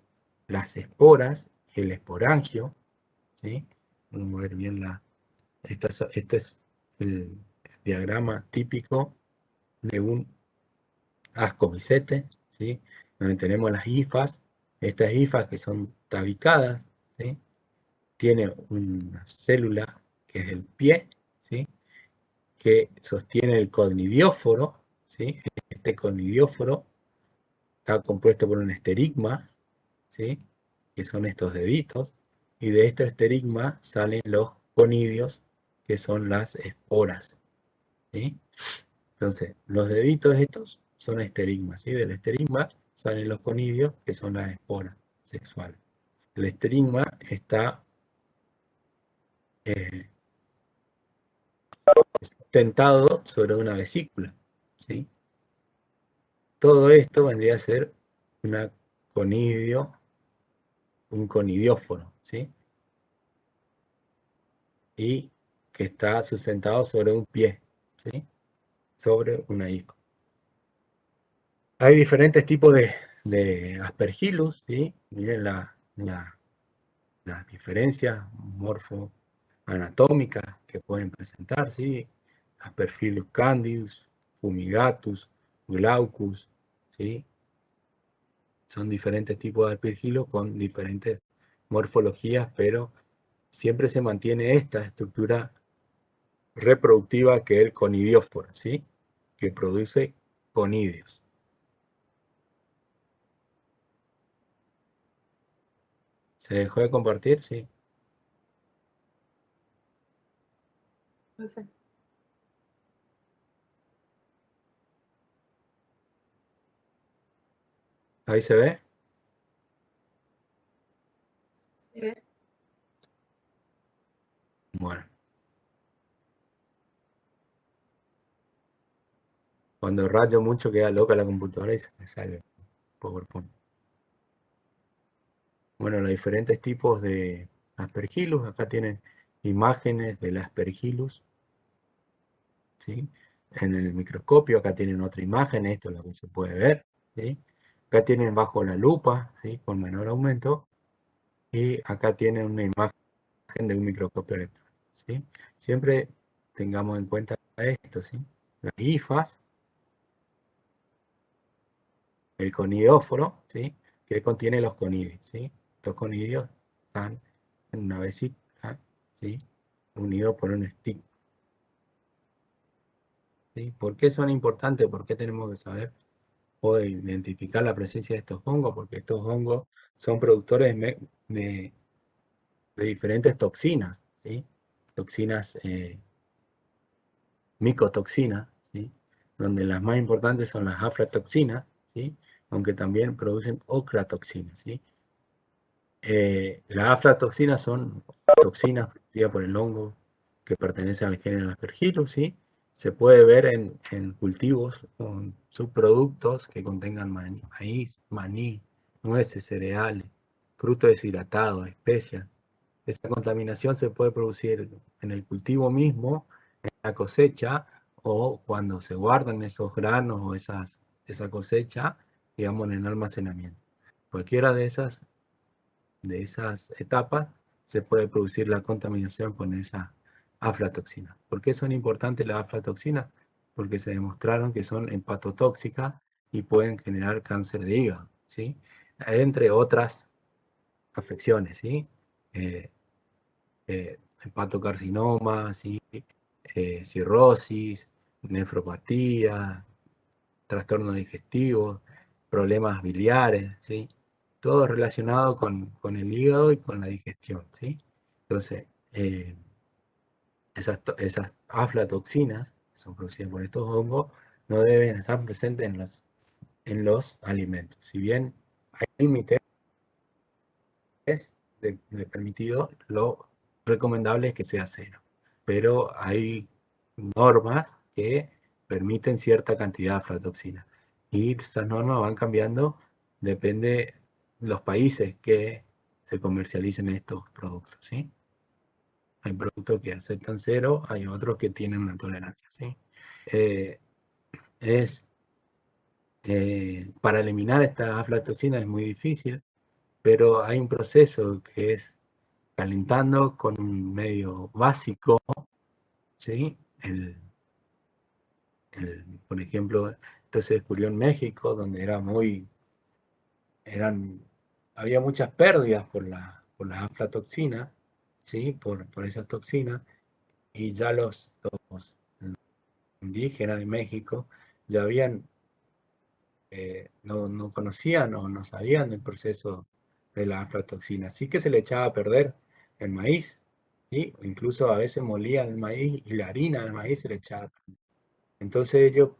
las esporas, el esporangio, ¿sí? Vamos a ver bien este es el diagrama típico de un ascomicete, ¿sí? Donde tenemos las hifas, estas hifas que son tabicadas, ¿sí? Tiene una célula que es el pie, ¿sí? Que sostiene el conidióforo, ¿sí? Este conidióforo está compuesto por un esterigma, ¿sí? Que son estos deditos, y de este esterigma salen los conidios, que son las esporas, ¿sí? Entonces, los deditos estos son esterigmas, ¿sí? Del esterigma salen los conidios, que son las esporas sexuales. El esterigma está sustentado sobre una vesícula, ¿sí? Todo esto vendría a ser un conidióforo, ¿sí? Y que está sustentado sobre un pie, ¿sí? Sobre una hifa. Hay diferentes tipos de Aspergillus, ¿sí? Miren las diferencias morfoanatómicas que pueden presentar, ¿sí? Aspergillus candidus, fumigatus, glaucus, ¿sí? Son diferentes tipos de Aspergillus con diferentes morfologías, pero siempre se mantiene esta estructura reproductiva que es el conidióforo, ¿sí? Que produce conidios. ¿Se dejó de compartir? Sí. Perfecto. ¿Ahí se ve? ¿Se ve? Bueno. Cuando rayo mucho queda loca la computadora y se me sale PowerPoint. Bueno, los diferentes tipos de Aspergillus. Acá tienen imágenes del Aspergillus, ¿sí? En el microscopio, acá tienen otra imagen, esto es lo que se puede ver, ¿sí? Acá tienen bajo la lupa, ¿sí? Con menor aumento, y acá tienen una imagen de un microscopio electrónico, ¿sí? Siempre tengamos en cuenta esto, ¿sí? Las hifas, el conidióforo, ¿sí? Que contiene los conidios, ¿sí? Estos conidios están en una vesícula, ¿sí? Unidos por un estigma, ¿sí? ¿Por qué son importantes? ¿Por qué tenemos que saber o identificar la presencia de estos hongos? Porque estos hongos son productores de diferentes toxinas, ¿sí? Toxinas, micotoxinas, ¿sí? Donde las más importantes son las aflatoxinas, ¿sí? Aunque también producen ocratoxinas, ¿sí? Las aflatoxinas son toxinas producidas por el hongo que pertenecen al género Aspergillus, ¿sí? Se puede ver en cultivos con subproductos que contengan maíz, maní, nueces, cereales, frutos deshidratados, especias. Esa contaminación se puede producir en el cultivo mismo, en la cosecha, o cuando se guardan esos granos o esa cosecha, digamos, en el almacenamiento. Cualquiera de esas etapas se puede producir la contaminación con esa aflatoxina. ¿Por qué son importantes las aflatoxinas? Porque se demostraron que son hepatotóxicas y pueden generar cáncer de hígado, ¿sí? Entre otras afecciones, ¿sí? Hepatocarcinoma, ¿sí? Cirrosis, nefropatía, trastornos digestivos, problemas biliares, ¿sí? Todo relacionado con el hígado y con la digestión, ¿sí? Entonces, esas aflatoxinas, que son producidas por estos hongos, no deben estar presentes en los alimentos. Si bien hay límites de permitido, lo recomendable es que sea cero. Pero hay normas que permiten cierta cantidad de aflatoxina. Y esas normas van cambiando depende de los países que se comercialicen estos productos, ¿sí? Hay productos que aceptan 0, hay otros que tienen una tolerancia, ¿sí? Para eliminar esta aflatoxina es muy difícil, pero hay un proceso que es calentando con un medio básico, ¿sí? Por ejemplo, esto se descubrió en México, donde había muchas pérdidas por la aflatoxina, ¿sí? Por esas toxinas, y ya los indígenas de México ya no conocían o no sabían el proceso de la aflatoxina, así que se le echaba a perder el maíz, ¿sí? Incluso a veces molían el maíz y la harina del maíz se le echaba a perder. Entonces ellos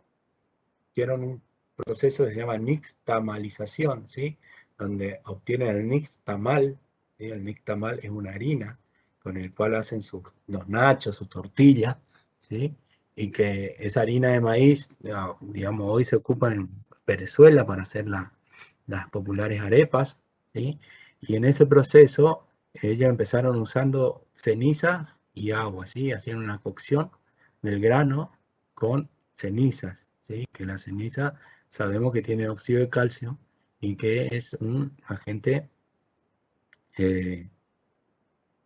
hicieron un proceso que se llama nixtamalización, ¿sí? Donde obtienen el nixtamal, ¿sí? El nixtamal es una harina con el cual hacen los nachos, sus tortillas, ¿sí? Y que esa harina de maíz, digamos, hoy se ocupa en Venezuela para hacer las populares arepas, ¿sí? Y en ese proceso ellos empezaron usando cenizas y agua, ¿sí? Hacían una cocción del grano con cenizas, ¿sí? Que la ceniza sabemos que tiene óxido de calcio y que es un agente que,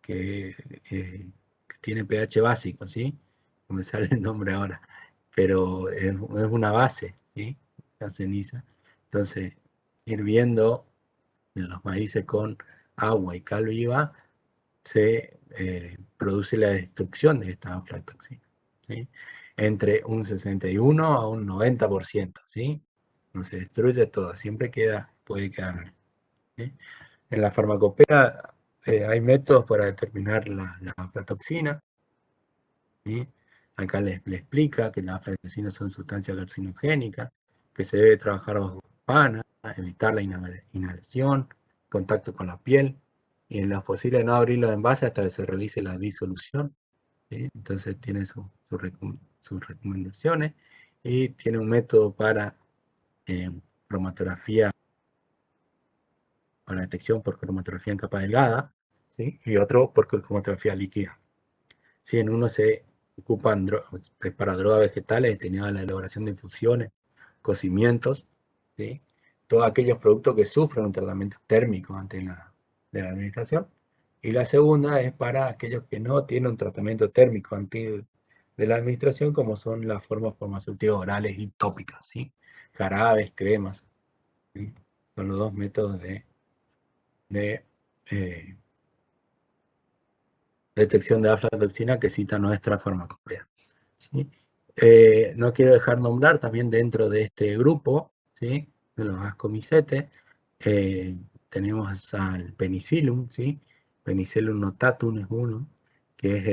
que tiene pH básico, ¿sí? No me sale el nombre ahora, pero es una base, ¿sí? La ceniza. Entonces, hirviendo en los maíces con agua y cal viva, se produce la destrucción de esta aflatoxina, ¿sí? Entre un 61 a un 90%, ¿sí? No se destruye todo, siempre puede quedar, ¿sí? En la farmacopea hay métodos para determinar la aflatoxina, ¿sí? Acá le explica que las aflatoxinas son sustancias carcinogénicas, que se debe trabajar bajo campana, evitar la inhalación, contacto con la piel, y en lo posible no abrir los envases hasta que se realice la disolución, ¿sí? Entonces tiene sus recomendaciones y tiene un método para cromatografía, para detección por cromatografía en capa delgada, ¿sí? Y otro por cromatografía líquida. Sí, en uno se ocupan para drogas vegetales destinadas a la elaboración de infusiones, cocimientos, ¿sí? Todos aquellos productos que sufren un tratamiento térmico antes de la administración. Y la segunda es para aquellos que no tienen un tratamiento térmico antes de la administración, como son las formas farmacéuticas orales y tópicas, ¿sí? Jarabes, cremas, ¿sí? Son los dos métodos de eh, detección de aflatoxina que cita nuestra farmacopea, ¿sí? No quiero dejar nombrar también dentro de este grupo, ¿sí? De los ascomicetes, tenemos al penicillium, ¿sí? Penicillium notatum es uno, que es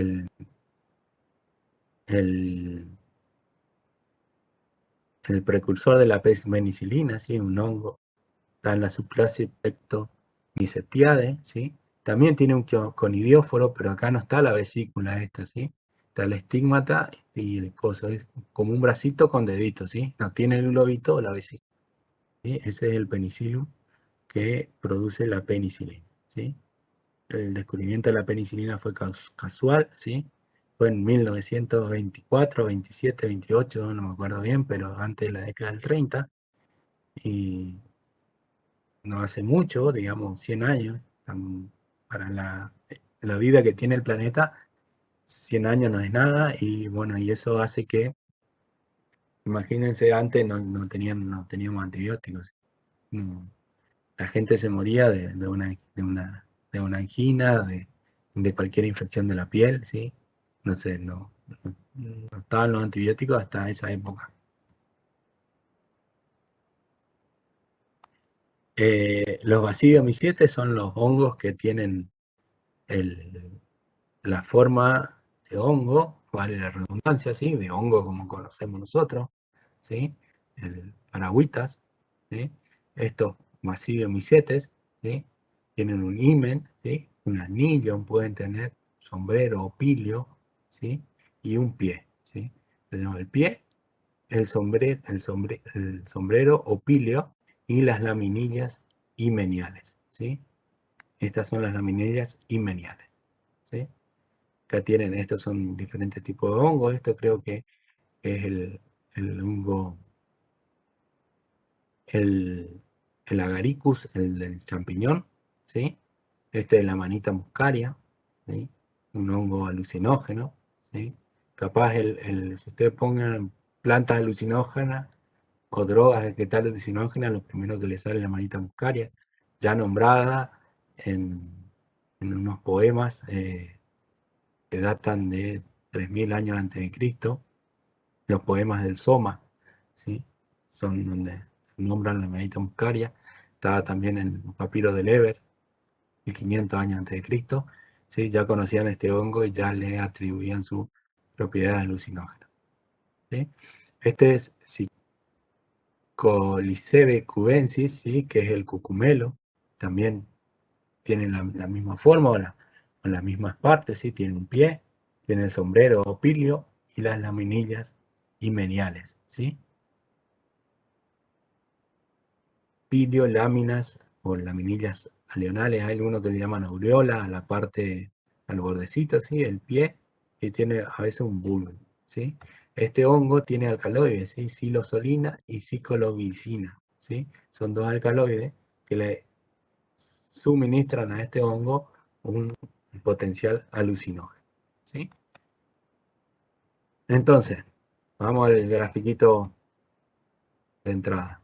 el precursor de la penicilina, ¿sí? Un hongo, está en la subclase Pectomycetidae, ¿sí? También tiene un conidióforo, pero acá no está la vesícula esta, ¿sí? Está el estigmata y el coso, es como un bracito con deditos, ¿sí? No tiene el globito o la vesícula, ¿sí? Ese es el penicillium que produce la penicilina, ¿sí? El descubrimiento de la penicilina fue casual, ¿sí? Fue en 1924, 27, 28, no me acuerdo bien, pero antes de la década del 30, y no hace mucho, digamos 100 años, para la vida que tiene el planeta, 100 años no es nada, y bueno, y eso hace que, imagínense, antes no teníamos antibióticos. No, la gente se moría de una angina, de cualquier infección de la piel, ¿sí? No sé, no estaban los antibióticos hasta esa época. Los bacillomycetes son los hongos que tienen la forma de hongo, vale la redundancia, ¿sí? De hongo como conocemos nosotros, ¿sí? El paragüitas, ¿sí? Estos bacillomycetes, ¿sí? Tienen un himen, ¿sí? Un anillo, pueden tener sombrero o pilio, ¿sí? Y un pie, ¿sí? Tenemos el pie, el sombrero o pilio y las laminillas himeniales, ¿sí? Estas son las laminillas himeniales, ¿sí? Acá tienen, estos son diferentes tipos de hongos. Esto creo que es el hongo, el agaricus, el del champiñón, ¿sí? Este es la manita muscaria, ¿sí? Un hongo alucinógeno, ¿sí? Capaz si ustedes pongan plantas alucinógenas o drogas que tal alucinógenas, lo primero que les sale es la manita muscaria, ya nombrada en unos poemas que datan de 3000 años antes de Cristo, los poemas del Soma, ¿sí? Son donde nombran la manita muscaria. Estaba también en los papiros del Eber, 1500 años antes de Cristo, ¿sí? Ya conocían este hongo y ya le atribuían su propiedad alucinógena, ¿sí? Este es Psycholicebe cubensis, ¿sí? Que es el cucumelo, también tienen la misma forma o las mismas partes, ¿sí? Tiene un pie, tiene el sombrero o pilio y las laminillas himeniales, ¿sí? Pilio, láminas o laminillas alionales, hay algunos que le llaman aureola a la parte, al bordecito, ¿sí? El pie, que tiene a veces un bulbo, ¿sí? Este hongo tiene alcaloides, ¿sí? Psilocilina y psilocibina, ¿sí? Son dos alcaloides que le suministran a este hongo un potencial alucinógeno, ¿sí? Entonces, vamos al grafiquito de entrada.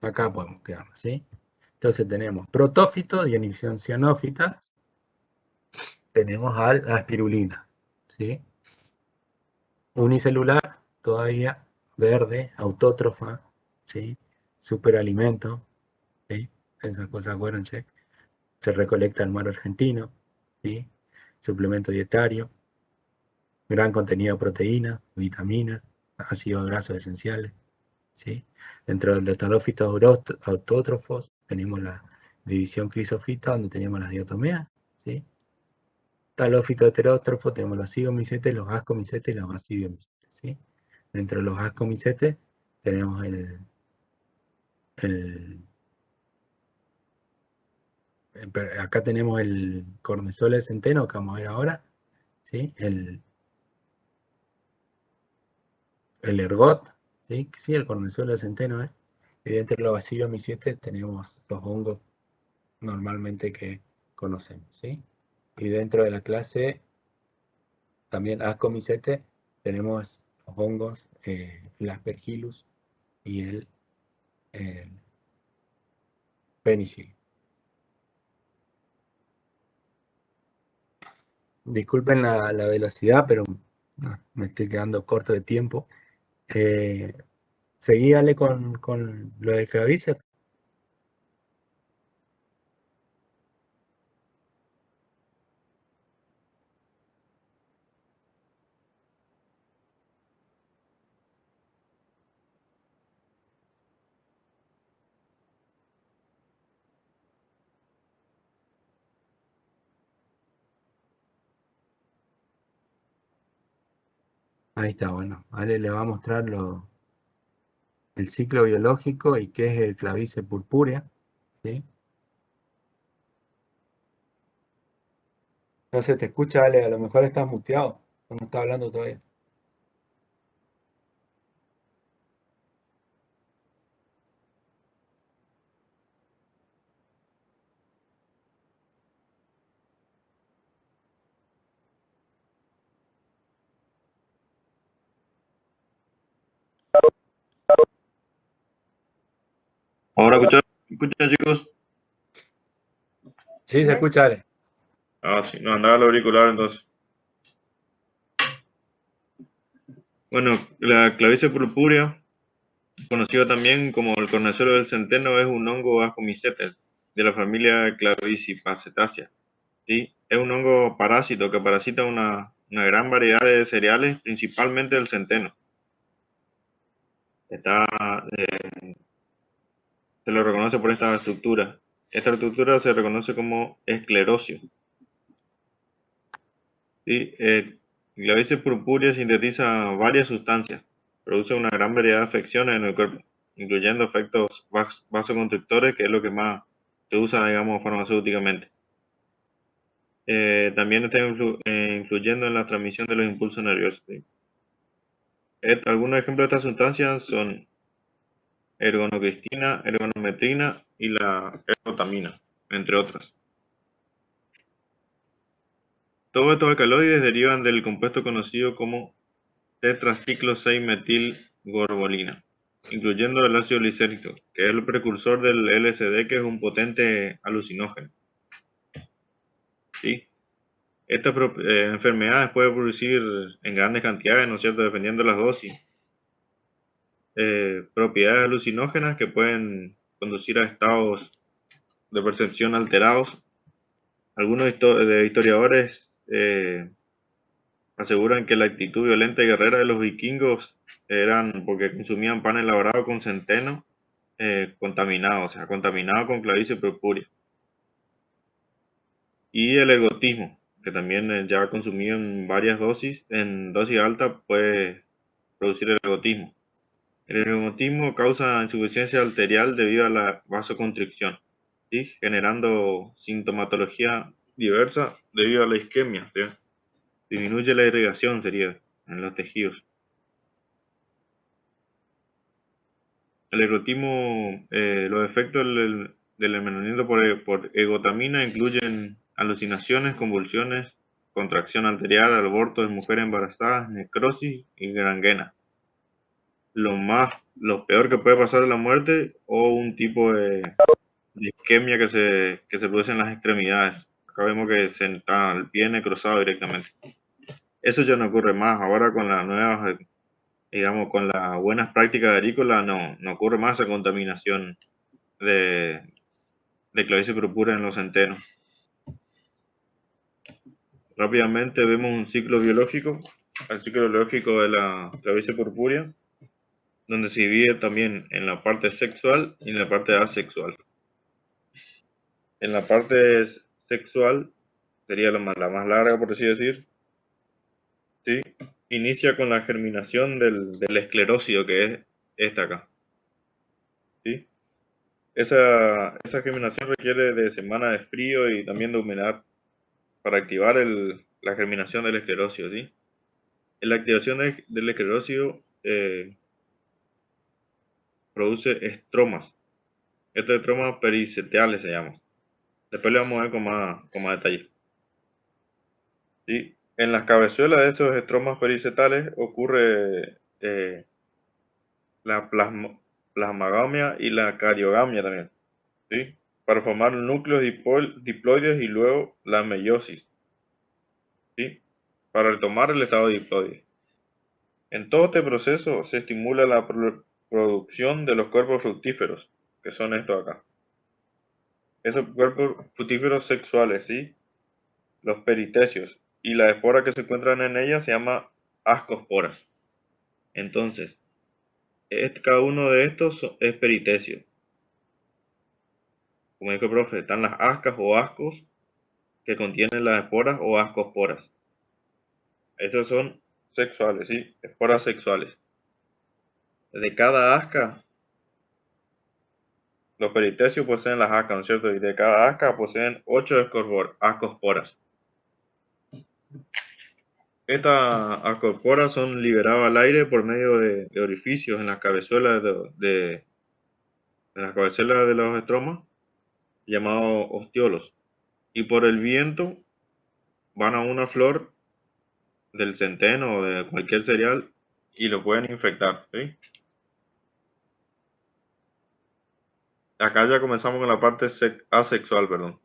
Acá podemos quedarnos, ¿sí? Entonces tenemos protófitos de inhibición cianófita, tenemos a la espirulina, ¿sí? Unicelular, todavía verde, autótrofa, ¿sí? Superalimento, ¿sí? Esas cosas, acuérdense. Se recolecta en el mar argentino, ¿sí? Suplemento dietario, gran contenido de proteínas, vitaminas, ácidos grasos esenciales, ¿sí? Dentro de los talófitos autótrofos tenemos la división crisofita, donde tenemos las diatomeas, ¿sí? Talófito heterótrofo tenemos los cigomicetes, los ascomicetes y los basidiomicetes, ¿sí? Dentro de los ascomicetes tenemos acá tenemos el cornezuelo de centeno, que vamos a ver ahora, ¿sí? El ergot, ¿sí? Sí, el cornezuelo de centeno, ¿eh? Y dentro de los basidiomicetes tenemos los hongos normalmente que conocemos, ¿sí? Y dentro de la clase también ascomicete tenemos los hongos, el aspergillus y el penicillium. Disculpen la velocidad, pero me estoy quedando corto de tiempo. Seguíale con lo del Clavíceps. Ahí está, bueno. Ale le va a mostrar el ciclo biológico y qué es el Clavíceps purpúrea, ¿sí? No se te escucha, Ale, a lo mejor estás muteado, o no está hablando todavía. Ahora escuchan chicos. Sí, se escucha, Ale. Ah, sí, no andaba el auricular entonces. Bueno, la clavice purpúrea, conocido también como el cornezuelo del centeno, es un hongo ascomycetes de la familia Clavicipacetaceae, ¿sí? Es un hongo parásito que parasita una gran variedad de cereales, principalmente el centeno. Se lo reconoce por esta estructura. Esta estructura se reconoce como esclerocio. ¿sí? Clavice purpúrea sintetiza varias sustancias, produce una gran variedad de afecciones en el cuerpo, incluyendo efectos vasoconstrictores, que es lo que más se usa, digamos, farmacéuticamente. También está influyendo en la transmisión de los impulsos nerviosos, ¿sí? Algunos ejemplos de estas sustancias son ergonocristina, ergonometrina y la ergotamina, entre otras. Todos estos alcaloides derivan del compuesto conocido como tetraciclo 6-metilgorbolina, incluyendo el ácido lisérgico, que es el precursor del LSD, que es un potente alucinógeno. ¿Sí? Estas enfermedades pueden producir en grandes cantidades, ¿no es cierto?, dependiendo de las dosis, propiedades alucinógenas que pueden conducir a estados de percepción alterados. Algunos historiadores aseguran que la actitud violenta y guerrera de los vikingos eran porque consumían pan elaborado con centeno contaminado, o sea, contaminado con clavice purpúrea. Y el ergotismo, que también ya consumido en varias dosis, en dosis altas, puede producir el ergotismo. El ergotismo causa insuficiencia arterial debido a la vasoconstricción, ¿sí?, generando sintomatología diversa debido a la isquemia, ¿sí? Disminuye la irrigación, sería, en los tejidos. El ergotismo, los efectos del envenenamiento por ergotamina incluyen alucinaciones, convulsiones, contracción arterial, abortos de mujeres embarazadas, necrosis y gangrena. Lo peor que puede pasar es la muerte o un tipo de isquemia que se produce en las extremidades. Acá vemos que se está el pie necrosado directamente. Eso ya no ocurre más. Ahora con las nuevas, digamos, con las buenas prácticas agrícolas no ocurre más esa contaminación de clavice purpúrea en los centenos. Rápidamente vemos un ciclo biológico, el ciclo biológico de la clavice purpúrea, donde se divide también en la parte sexual y en la parte asexual. En la parte sexual sería la más larga, por así decir, ¿sí? Inicia con la germinación del esclerócido, que es esta acá, ¿sí? Esa germinación requiere de semanas de frío y también de humedad para activar la germinación del esclerócido, ¿sí? En la activación del esclerócido produce estromas. Estos estromas periseteales se llaman. Después le vamos a ver con más detalle. ¿Sí? En las cabezuelas de esos estromas perisetales ocurre la plasmagamia y la cariogamia también, ¿sí?, para formar núcleos diploides y luego la meiosis, ¿sí?, para retomar el estado diploide. En todo este proceso se estimula la producción de los cuerpos fructíferos, que son estos acá. Esos cuerpos fructíferos sexuales, ¿sí?, los peritecios, y las esporas que se encuentran en ellas se llama ascosporas. Entonces, cada uno de estos es peritecio. Como dijo el profe, están las ascas o ascos que contienen las esporas o ascosporas. Esos son sexuales, ¿sí? Esporas sexuales. De cada asca, los peritecios poseen las ascas, ¿no es cierto? Y de cada asca poseen 8 ascosporas. Estas ascosporas son liberadas al aire por medio de orificios en las cabezuelas en las cabezuelas de los estromas, llamados ostiolos. Y por el viento van a una flor del centeno o de cualquier cereal y lo pueden infectar, ¿sí? Acá ya comenzamos con la parte asexual, perdón.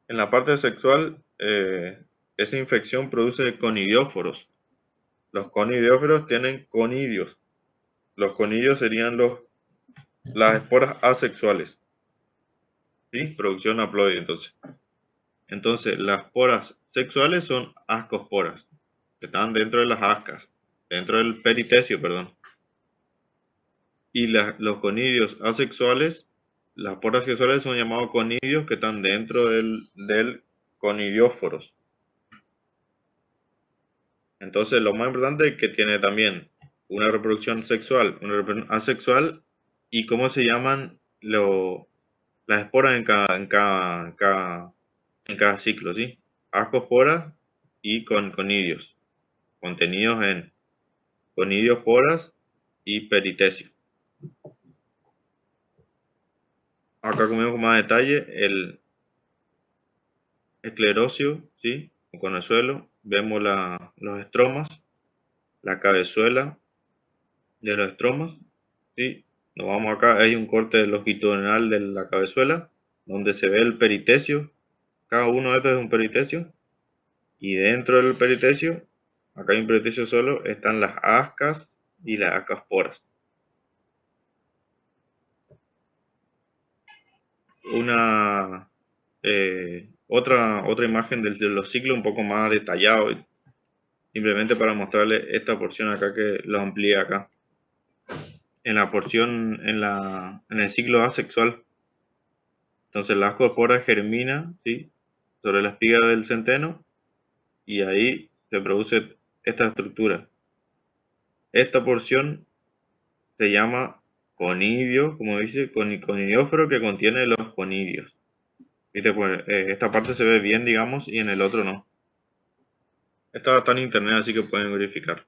En la parte sexual, esa infección produce conidióforos. Los conidióforos tienen conidios. Los conidios serían las esporas asexuales, ¿sí? Producción haploide, entonces. Entonces, las esporas sexuales son ascosporas, que están dentro de las ascas, dentro del peritecio, perdón. Y los conidios asexuales, las esporas sexuales son llamados conidios, que están dentro del conidióforos. Entonces, lo más importante es que tiene también una reproducción sexual, una reproducción asexual, y cómo se llaman las esporas en cada ciclo, ¿sí? Ascosporas y conidios, contenidos en conidiosporas y peritesio. Acá comemos con más detalle el esclerocio, ¿sí? Con el suelo, vemos los estromas, la cabezuela de los estromas, ¿sí? Nos vamos acá, hay un corte longitudinal de la cabezuela, donde se ve el peritesio, cada uno de estos es un peritesio, y dentro del peritesio, acá hay un peritesio solo, están las ascas y las ascasporas. Otra imagen de los ciclos un poco más detallado, simplemente para mostrarle esta porción acá que lo amplía acá. En la porción, en el ciclo asexual, entonces la ascospora germina, ¿sí? Sobre la espiga del centeno, y ahí se produce esta estructura. Esta porción se llama conidio, como dice, conidióforo, que contiene los conidios. ¿Viste? Pues, esta parte se ve bien, digamos, y en el otro no. Está en internet, así que pueden verificar.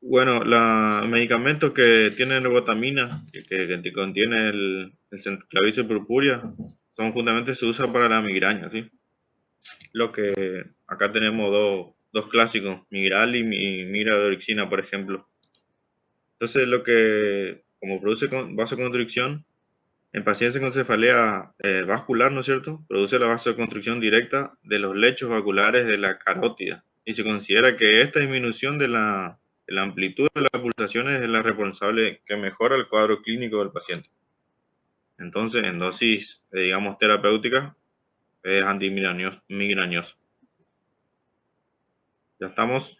Bueno, los medicamentos que tienen ergotamina, que contiene el clavicio purpúrea, son justamente se usa para la migraña, ¿sí? Lo que acá tenemos dos clásicos, Migral y Migradorixina, por ejemplo. Entonces, como produce vasoconstricción, en pacientes con cefalea vascular, ¿no es cierto? Produce la vasoconstricción directa de los lechos vasculares de la carótida. Y se considera que esta disminución de la amplitud de las pulsaciones es la responsable que mejora el cuadro clínico del paciente. Entonces, en dosis, digamos, terapéutica, es antimigrañoso. ¿Ya estamos?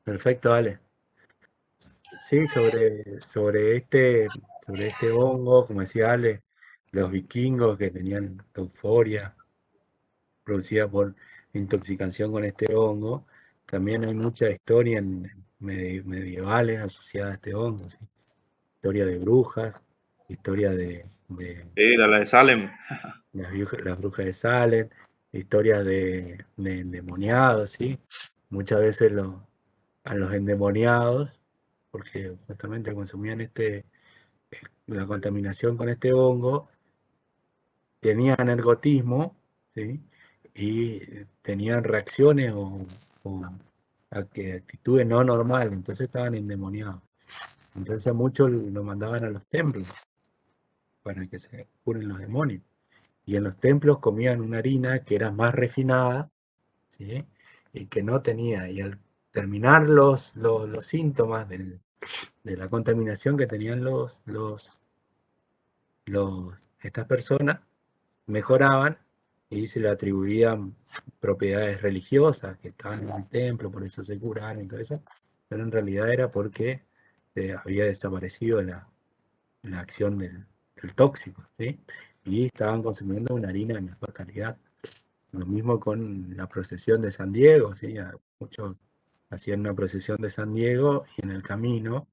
Perfecto, Ale. Sí, sobre este hongo, como decía Ale, los vikingos que tenían euforia producida por intoxicación con este hongo, también hay mucha historia medievales asociada a este hongo, ¿sí? Historia de brujas, historia de Sí, la de Salem. las brujas de Salem, historias de endemoniados, ¿sí? Muchas veces a los endemoniados, porque justamente consumían la contaminación con este hongo, tenían ergotismo, ¿sí? Y tenían reacciones o actitudes no normales, entonces estaban endemoniados. Entonces a muchos lo mandaban a los templos para que se curen los demonios. Y en los templos comían una harina que era más refinada, ¿sí? Y que no tenía. Y al terminar los síntomas de la contaminación que tenían estas personas, mejoraban y se le atribuían propiedades religiosas que estaban en el templo, por eso se curaron y todo eso, pero en realidad era porque había desaparecido la acción del tóxico, ¿sí? Y estaban consumiendo una harina de mejor calidad. Lo mismo con la procesión de San Diego, ¿sí? Muchos hacían una procesión de San Diego y en el camino,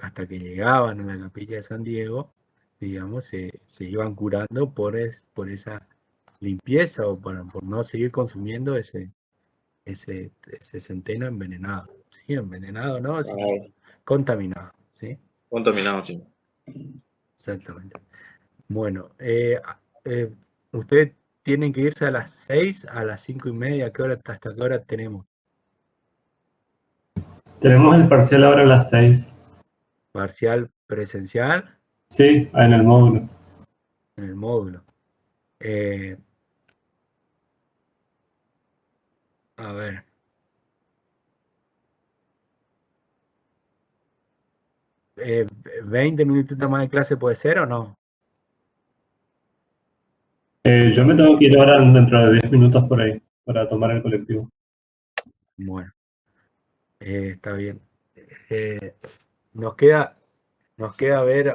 hasta que llegaban a la capilla de San Diego, digamos, se iban curando por esa limpieza o por no seguir consumiendo ese centeno envenenado. ¿Sí? Envenenado, ¿no? Sino contaminado, ¿sí? Contaminado, sí. Exactamente. Bueno, ustedes tienen que irse a las 6, a las 5:30, ¿hasta qué hora tenemos? Tenemos el parcial ahora a las 6. Parcial presencial Sí, en el módulo. en el módulo. A ver. 20 minutitos más de clase puede ser o no? Yo me tengo que ir ahora dentro de 10 minutos por ahí para tomar el colectivo. Bueno, está bien. Nos queda ver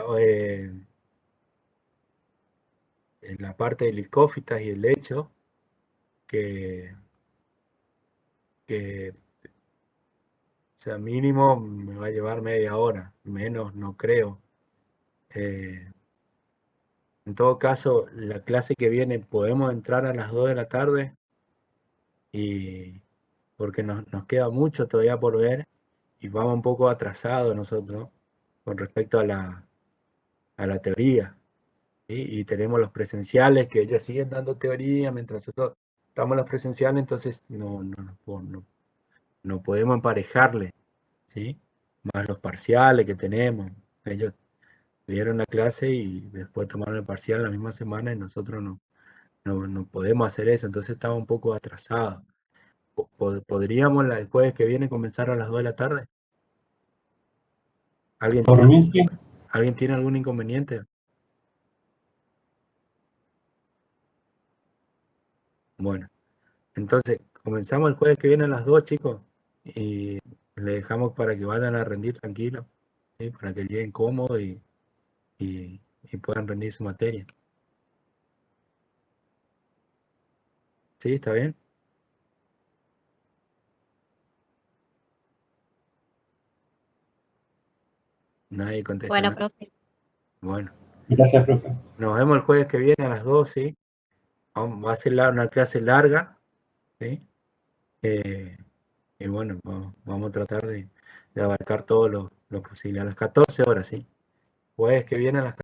en la parte de licófitas y el lecho, o sea, mínimo me va a llevar media hora, menos no creo. En todo caso, la clase que viene podemos entrar a las 2 de la tarde y porque nos queda mucho todavía por ver y vamos un poco atrasados nosotros con respecto a la teoría. ¿Sí? Y tenemos los presenciales que ellos siguen dando teoría mientras nosotros estamos en los presenciales, entonces no podemos emparejarle, ¿sí? Más los parciales que tenemos. Ellos dieron la clase y después tomaron el parcial la misma semana y nosotros no podemos hacer eso, entonces estamos un poco atrasados. ¿Podríamos el jueves que viene comenzar a las 2 de la tarde? Por mí sí. ¿Alguien tiene algún inconveniente? Bueno, entonces comenzamos el jueves que viene a las 2, chicos, y le dejamos para que vayan a rendir tranquilos, ¿sí? Para que lleguen cómodos y puedan rendir su materia. ¿Sí? ¿Está bien? Nadie contesta Bueno, nada. profe. Bueno, Gracias, profe. nos vemos el jueves que viene a las 2, ¿sí? Va a ser una clase larga, ¿sí? Y bueno, vamos a tratar de abarcar todo lo posible. A las 14 horas, ¿sí? Jueves que viene a las